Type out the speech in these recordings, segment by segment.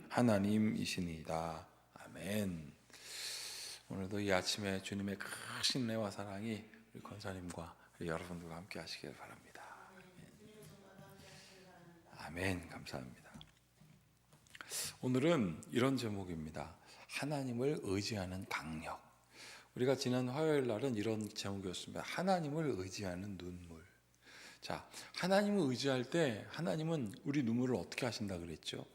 하나님이시니이다. 아멘. 오늘도 이 아침에 주님의 크신 은혜와 사랑이 우리 권사님과 여러분들과 함께 하시길 바랍니다. 아멘. 감사합니다. 오늘은 이런 제목입니다. 하나님을 의지하는 강력. 우리가 지난 화요일 날은 이런 제목이었습니다. 하나님을 의지하는 눈물. 자, 하나님을 의지할 때 하나님은 우리 눈물을 어떻게 하신다 그랬죠?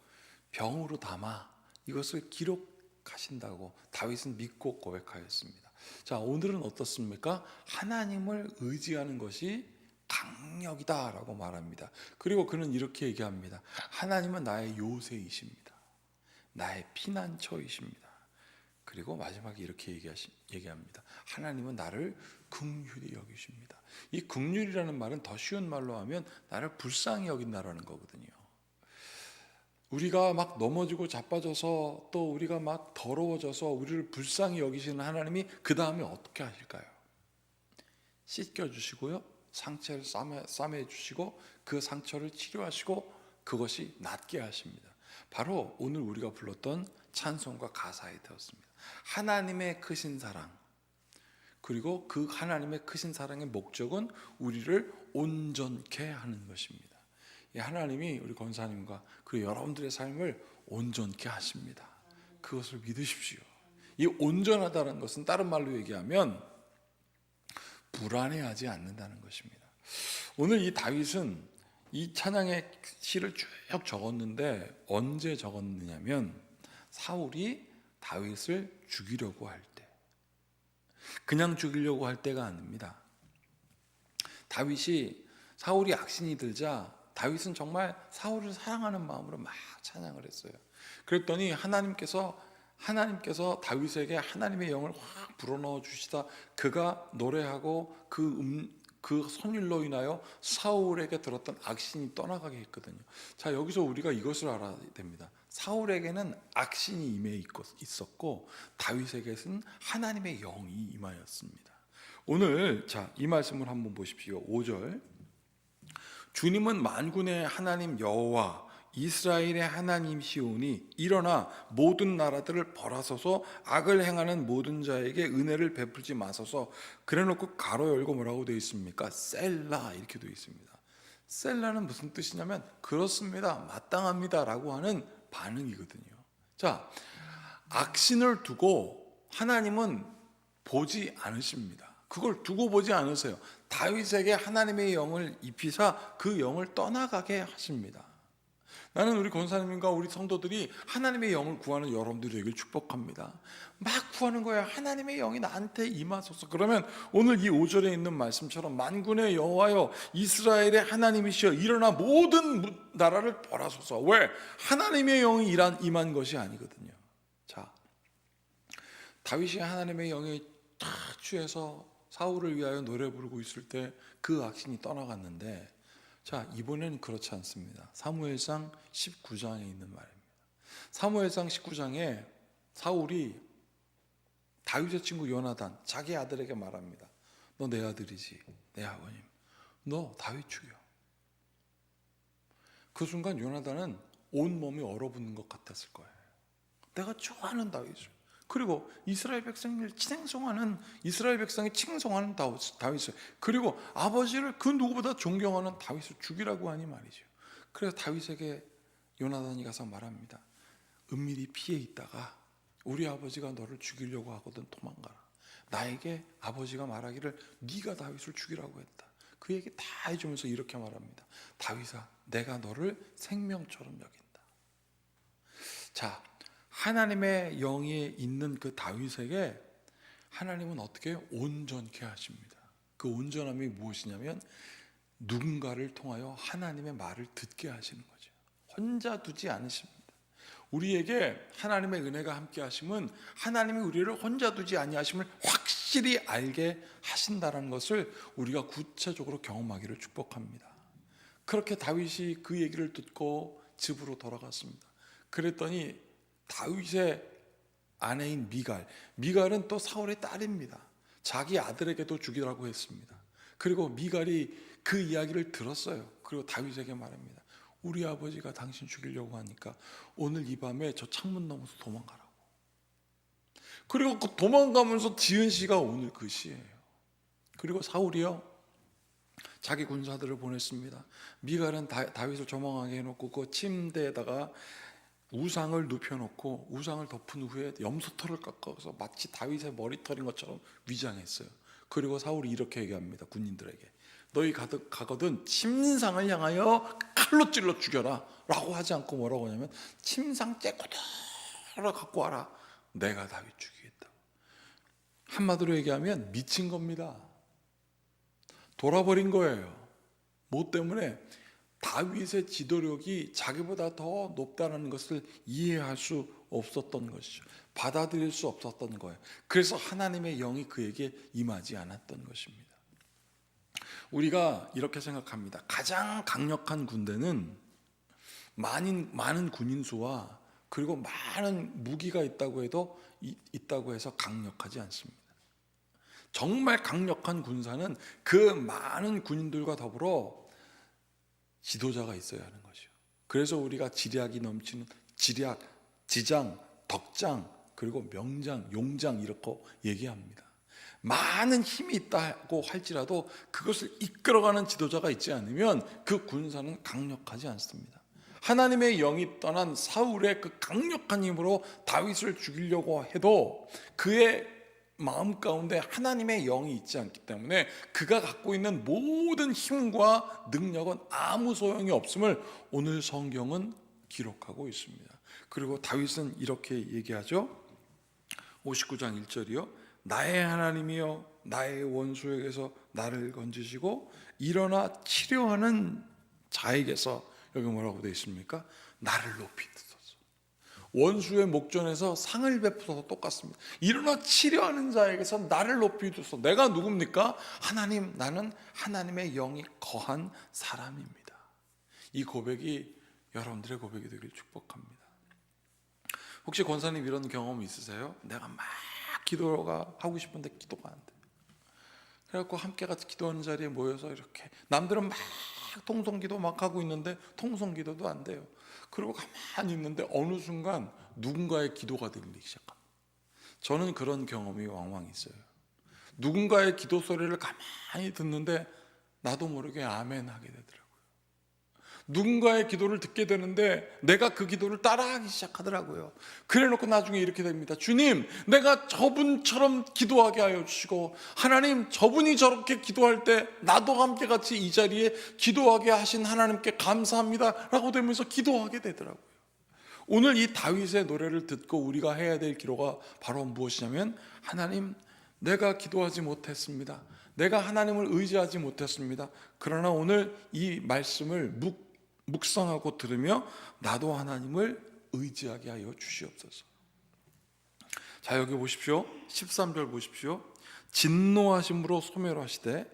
병으로 담아 이것을 기록하신다고 다윗은 믿고 고백하였습니다. 자, 오늘은 어떻습니까? 하나님을 의지하는 것이 강력이다라고 말합니다. 그리고 그는 이렇게 얘기합니다. 하나님은 나의 요새이십니다. 나의 피난처이십니다. 그리고 마지막에 이렇게 얘기합니다. 하나님은 나를 긍휼히 여기십니다. 이 긍휼이라는 말은 더 쉬운 말로 하면 나를 불쌍히 여긴다라는 거거든요. 우리가 막 넘어지고 자빠져서 또 우리가 막 더러워져서 우리를 불쌍히 여기시는 하나님이 그 다음에 어떻게 하실까요? 씻겨주시고요, 상처를 싸매주시고 그 상처를 치료하시고 그것이 낫게 하십니다. 바로 오늘 우리가 불렀던 찬송과 가사에 되었습니다. 하나님의 크신 사랑, 그리고 그 하나님의 크신 사랑의 목적은 우리를 온전케 하는 것입니다. 하나님이 우리 권사님과 그리고 여러분들의 삶을 온전케 하십니다. 그것을 믿으십시오. 이 온전하다는 것은 다른 말로 얘기하면 불안해하지 않는다는 것입니다. 오늘 이 다윗은 이 찬양의 시를 쭉 적었는데 언제 적었느냐면 사울이 다윗을 죽이려고 할 때, 그냥 죽이려고 할 때가 아닙니다. 사울이 악신이 들자 다윗은 정말 사울을 사랑하는 마음으로 막 찬양을 했어요. 그랬더니 하나님께서 다윗에게 하나님의 영을 확 불어넣어 주시다 그가 노래하고 그 선율로 인하여 사울에게 들었던 악신이 떠나가게 했거든요. 자, 여기서 우리가 이것을 알아야 됩니다. 사울에게는 악신이 임해 있었고 다윗에게는 하나님의 영이 임하였습니다. 오늘 이 말씀을 한번 보십시오. 5절. 주님은 만군의 하나님 여호와 이스라엘의 하나님이시오니 일어나 모든 나라들을 벌하소서 악을 행하는 모든 자에게 은혜를 베풀지 마소서. 그래놓고 가로 열고 뭐라고 되어 있습니까? 셀라 이렇게 되어 있습니다. 셀라는 무슨 뜻이냐면 그렇습니다, 마땅합니다 라고 하는 반응이거든요. 자, 악신을 두고 하나님은 보지 않으십니다. 그걸 두고 보지 않으세요. 다윗에게 하나님의 영을 입히사 그 영을 떠나가게 하십니다. 나는 우리 권사님과 우리 성도들이 하나님의 영을 구하는 여러분들이 되길 축복합니다. 막 구하는 거예요. 하나님의 영이 나한테 임하소서. 그러면 오늘 이 5절에 있는 말씀처럼 만군의 여호와여 이스라엘의 하나님이시여 일어나 모든 나라를 벌하소서. 왜? 하나님의 영이 임한 것이 아니거든요. 자, 다윗이 하나님의 영에 탁 취해서 사울을 위하여 노래 부르고 있을 때 그 악신이 떠나갔는데, 자, 이번에는 그렇지 않습니다. 사무엘상 19장에 있는 말입니다. 사무엘상 19장에 사울이 다윗의 친구 요나단 자기 아들에게 말합니다. 너 내 아들이지, 내 아버님, 너 다윗 죽여. 그 순간 요나단은 온몸이 얼어붙는 것 같았을 거예요. 내가 좋아하는 다윗을, 그리고 이스라엘 백성을 이스라엘 백성이 칭송하는 다윗을, 그리고 아버지를 그 누구보다 존경하는 다윗을 죽이라고 하니 말이죠. 그래서 다윗에게 요나단이 가서 말합니다. 은밀히 피해 있다가 우리 아버지가 너를 죽이려고 하거든 도망가라. 나에게 아버지가 말하기를 네가 다윗을 죽이라고 했다. 그 얘기 다 해주면서 이렇게 말합니다. 다윗아, 내가 너를 생명처럼 여긴다. 자, 하나님의 영이 있는 그 다윗에게 하나님은 어떻게 온전케 하십니다. 그 온전함이 무엇이냐면 누군가를 통하여 하나님의 말을 듣게 하시는 거죠. 혼자 두지 않으십니다. 우리에게 하나님의 은혜가 함께 하심은 하나님이 우리를 혼자 두지 아니하심을 확실히 알게 하신다는 것을 우리가 구체적으로 경험하기를 축복합니다. 그렇게 다윗이 그 얘기를 듣고 집으로 돌아갔습니다. 그랬더니 다윗의 아내인 미갈은 또 사울의 딸입니다. 자기 아들에게도 죽이라고 했습니다. 그리고 미갈이 그 이야기를 들었어요. 그리고 다윗에게 말합니다. 우리 아버지가 당신 죽이려고 하니까 오늘 이 밤에 저 창문 넘어서 도망가라고. 그리고 그 도망가면서 지은 시가 오늘 그 시예요. 그리고 사울이요, 자기 군사들을 보냈습니다. 미갈은 다윗을 조망하게 해놓고 그 침대에다가 우상을 눕혀놓고 우상을 덮은 후에 염소털을 깎아서 마치 다윗의 머리털인 것처럼 위장했어요. 그리고 사울이 이렇게 얘기합니다. 군인들에게, 너희 가거든 침상을 향하여 칼로 찔러 죽여라 라고 하지 않고 뭐라고 하냐면, 침상 째고들어 갖고 와라, 내가 다윗 죽이겠다. 한마디로 얘기하면 미친 겁니다. 돌아버린 거예요. 뭐 때문에? 다윗의 지도력이 자기보다 더 높다는 것을 이해할 수 없었던 것이죠. 받아들일 수 없었던 거예요. 그래서 하나님의 영이 그에게 임하지 않았던 것입니다. 우리가 이렇게 생각합니다. 가장 강력한 군대는 많은 군인 수와 그리고 많은 무기가 있다고 해서 강력하지 않습니다. 정말 강력한 군사는 그 많은 군인들과 더불어 지도자가 있어야 하는 것이요. 그래서 우리가 지략이 넘치는 지략, 지장, 덕장, 그리고 명장, 용장 이렇게 얘기합니다. 많은 힘이 있다고 할지라도 그것을 이끌어가는 지도자가 있지 않으면 그 군사는 강력하지 않습니다. 하나님의 영이 떠난 사울의 그 강력한 힘으로 다윗을 죽이려고 해도 그의 마음 가운데 하나님의 영이 있지 않기 때문에 그가 갖고 있는 모든 힘과 능력은 아무 소용이 없음을 오늘 성경은 기록하고 있습니다. 그리고 다윗은 이렇게 얘기하죠. 59장 1절이요. 나의 하나님이여, 나의 원수에게서 나를 건지시고 일어나 치료하는 자에게서, 여기 뭐라고 되어 있습니까? 나를 높이 드소서. 원수의 목전에서 상을 베푸셔서 똑같습니다. 일어나 치료하는 자에게서 나를 높이 두소. 내가 누굽니까? 하나님, 나는 하나님의 영이 거한 사람입니다. 이 고백이 여러분들의 고백이 되길 축복합니다. 혹시 권사님 이런 경험 있으세요? 내가 막 기도가 하고 싶은데 기도가 안 돼. 그래갖고 함께 같이 기도하는 자리에 모여서 이렇게 남들은 막 통성기도 막 하고 있는데 통성기도도 안 돼요. 그리고 가만히 있는데 어느 순간 누군가의 기도가 들리기 시작합니다. 저는 그런 경험이 왕왕 있어요. 누군가의 기도 소리를 가만히 듣는데 나도 모르게 아멘 하게 되더라고요. 누군가의 기도를 듣게 되는데 내가 그 기도를 따라하기 시작하더라고요. 그래놓고 나중에 이렇게 됩니다. 주님, 내가 저분처럼 기도하게 하여 주시고, 하나님, 저분이 저렇게 기도할 때 나도 함께 같이 이 자리에 기도하게 하신 하나님께 감사합니다 라고 되면서 기도하게 되더라고요. 오늘 이 다윗의 노래를 듣고 우리가 해야 될 기도가 바로 무엇이냐면, 하나님, 내가 기도하지 못했습니다. 내가 하나님을 의지하지 못했습니다. 그러나 오늘 이 말씀을 묵상하고 들으며 나도 하나님을 의지하게 하여 주시옵소서. 자, 여기 보십시오. 13절 보십시오. 진노하심으로 소멸하시되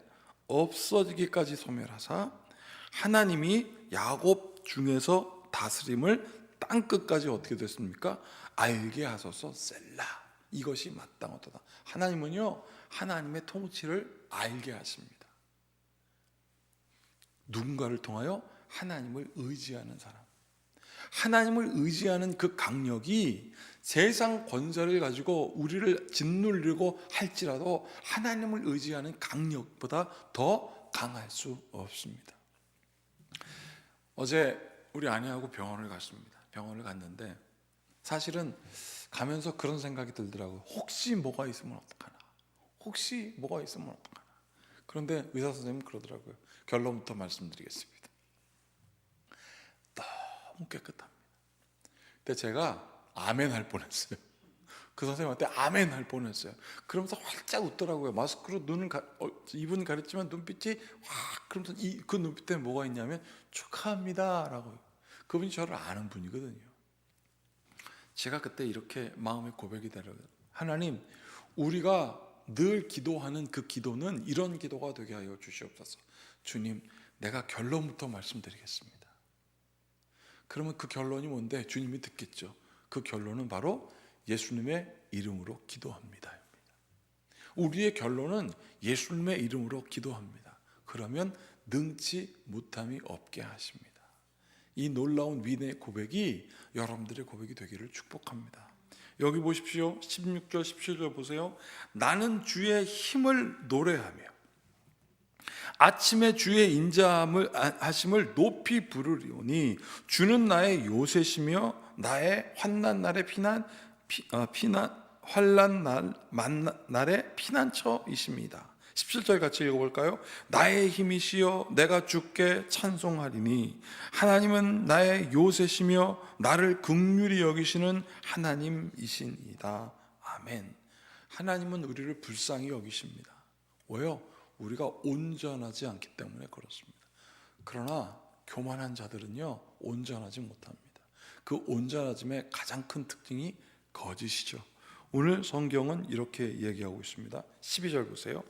없어지기까지 소멸하사 하나님이 야곱 중에서 다스림을 땅끝까지 어떻게 됐습니까? 알게 하소서. 셀라. 이것이 마땅하도다. 하나님은요, 하나님의 통치를 알게 하십니다. 누군가를 통하여? 하나님을 의지하는 사람. 하나님을 의지하는 그 강력이 세상 권세를 가지고 우리를 짓누르고 할지라도 하나님을 의지하는 강력보다 더 강할 수 없습니다. 어제 우리 아내하고 병원을 갔습니다. 병원을 갔는데 사실은 가면서 그런 생각이 들더라고요. 혹시 뭐가 있으면 어떡하나. 혹시 뭐가 있으면 어떡하나. 그런데 의사 선생님은 그러더라고요. 결론부터 말씀드리겠습니다. 너무 깨끗합니다. 근데 제가 아멘 할 뻔했어요. 그 선생님한테 아멘 할 뻔했어요. 그러면서 활짝 웃더라고요. 마스크로 입은 가렸지만 눈빛이 확, 그러면서 그 눈빛에 뭐가 있냐면 축하합니다 라고요. 그분이 저를 아는 분이거든요. 제가 그때 이렇게 마음의 고백이 되더라고요. 하나님, 우리가 늘 기도하는 그 기도는 이런 기도가 되게 하여 주시옵소서. 주님, 내가 결론부터 말씀드리겠습니다. 그러면 그 결론이 뭔데? 주님이 듣겠죠. 그 결론은 바로 예수님의 이름으로 기도합니다. 우리의 결론은 예수님의 이름으로 기도합니다. 그러면 능치 못함이 없게 하십니다. 이 놀라운 위대의 고백이 여러분들의 고백이 되기를 축복합니다. 여기 보십시오. 16절 17절 보세요. 나는 주의 힘을 노래하며 아침에 주의 인자하심을 높이 부르리오니 주는 나의 요새시며 나의 환난 날의 환난 날의 피난처이십니다. 17절 같이 읽어볼까요? 나의 힘이시여 내가 주께 찬송하리니 하나님은 나의 요새시며 나를 긍휼히 여기시는 하나님이시니이다. 아멘. 하나님은 우리를 불쌍히 여기십니다. 왜요? 우리가 온전하지 않기 때문에 그렇습니다. 그러나 교만한 자들은요 온전하지 못합니다. 그 온전하짐의 가장 큰 특징이 거짓이죠. 오늘 성경은 이렇게 얘기하고 있습니다. 12절 보세요.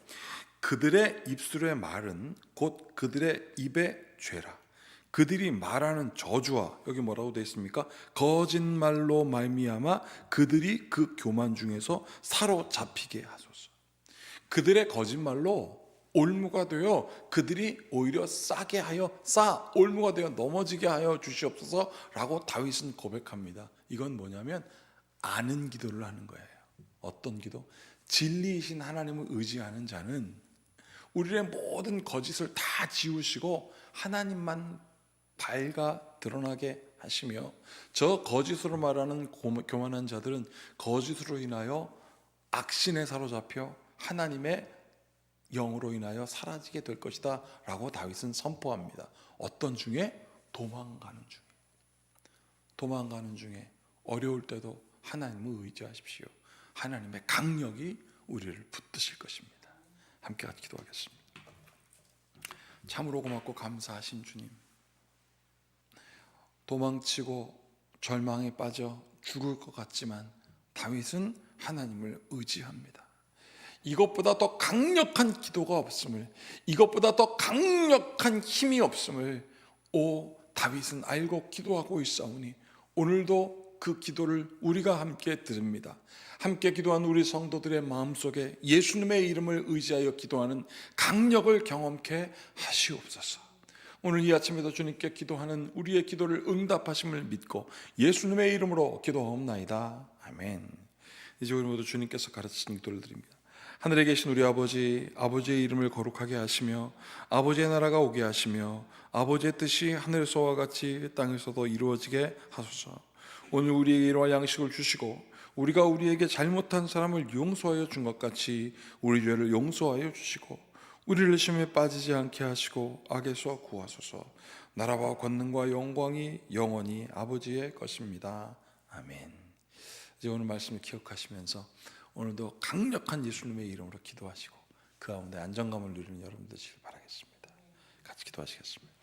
그들의 입술의 말은 곧 그들의 입의 죄라. 그들이 말하는 저주와, 여기 뭐라고 되어 있습니까? 거짓말로 말미암아 그들이 그 교만 중에서 사로잡히게 하소서. 그들의 거짓말로 올무가 되어 그들이 오히려 싸게 하여 올무가 되어 넘어지게 하여 주시옵소서 라고 다윗은 고백합니다. 이건 뭐냐면 아는 기도를 하는 거예요. 어떤 기도? 진리이신 하나님을 의지하는 자는 우리의 모든 거짓을 다 지우시고 하나님만 밝아 드러나게 하시며, 저 거짓으로 말하는 교만한 자들은 거짓으로 인하여 악신에 사로잡혀 하나님의 영으로 인하여 사라지게 될 것이다 라고 다윗은 선포합니다. 어떤 중에? 도망가는 중에 어려울 때도 하나님을 의지하십시오. 하나님의 강력이 우리를 붙드실 것입니다. 함께 같이 기도하겠습니다. 참으로 고맙고 감사하신 주님, 도망치고 절망에 빠져 죽을 것 같지만 다윗은 하나님을 의지합니다. 이것보다 더 강력한 기도가 없음을, 이것보다 더 강력한 힘이 없음을 다윗은 알고 기도하고 있사오니 오늘도 그 기도를 우리가 함께 드립니다. 함께 기도한 우리 성도들의 마음속에 예수님의 이름을 의지하여 기도하는 강력을 경험케 하시옵소서. 오늘 이 아침에도 주님께 기도하는 우리의 기도를 응답하심을 믿고 예수님의 이름으로 기도하옵나이다. 아멘. 이제 우리 모두 주님께서 가르치신 기도를 드립니다. 하늘에 계신 우리 아버지, 아버지의 이름을 거룩하게 하시며 아버지의 나라가 오게 하시며 아버지의 뜻이 하늘에서와 같이 땅에서도 이루어지게 하소서. 오늘 우리에게 일용할 양식을 주시고 우리가 우리에게 잘못한 사람을 용서하여 준 것 같이 우리 죄를 용서하여 주시고 우리를 시험에 빠지지 않게 하시고 악에서 구하소서. 나라와 권능과 영광이 영원히 아버지의 것입니다. 아멘. 이제 오늘 말씀을 기억하시면서 오늘도 강력한 예수님의 이름으로 기도하시고 그 가운데 안정감을 누리는 여러분 되시길 바라겠습니다. 같이 기도하시겠습니다.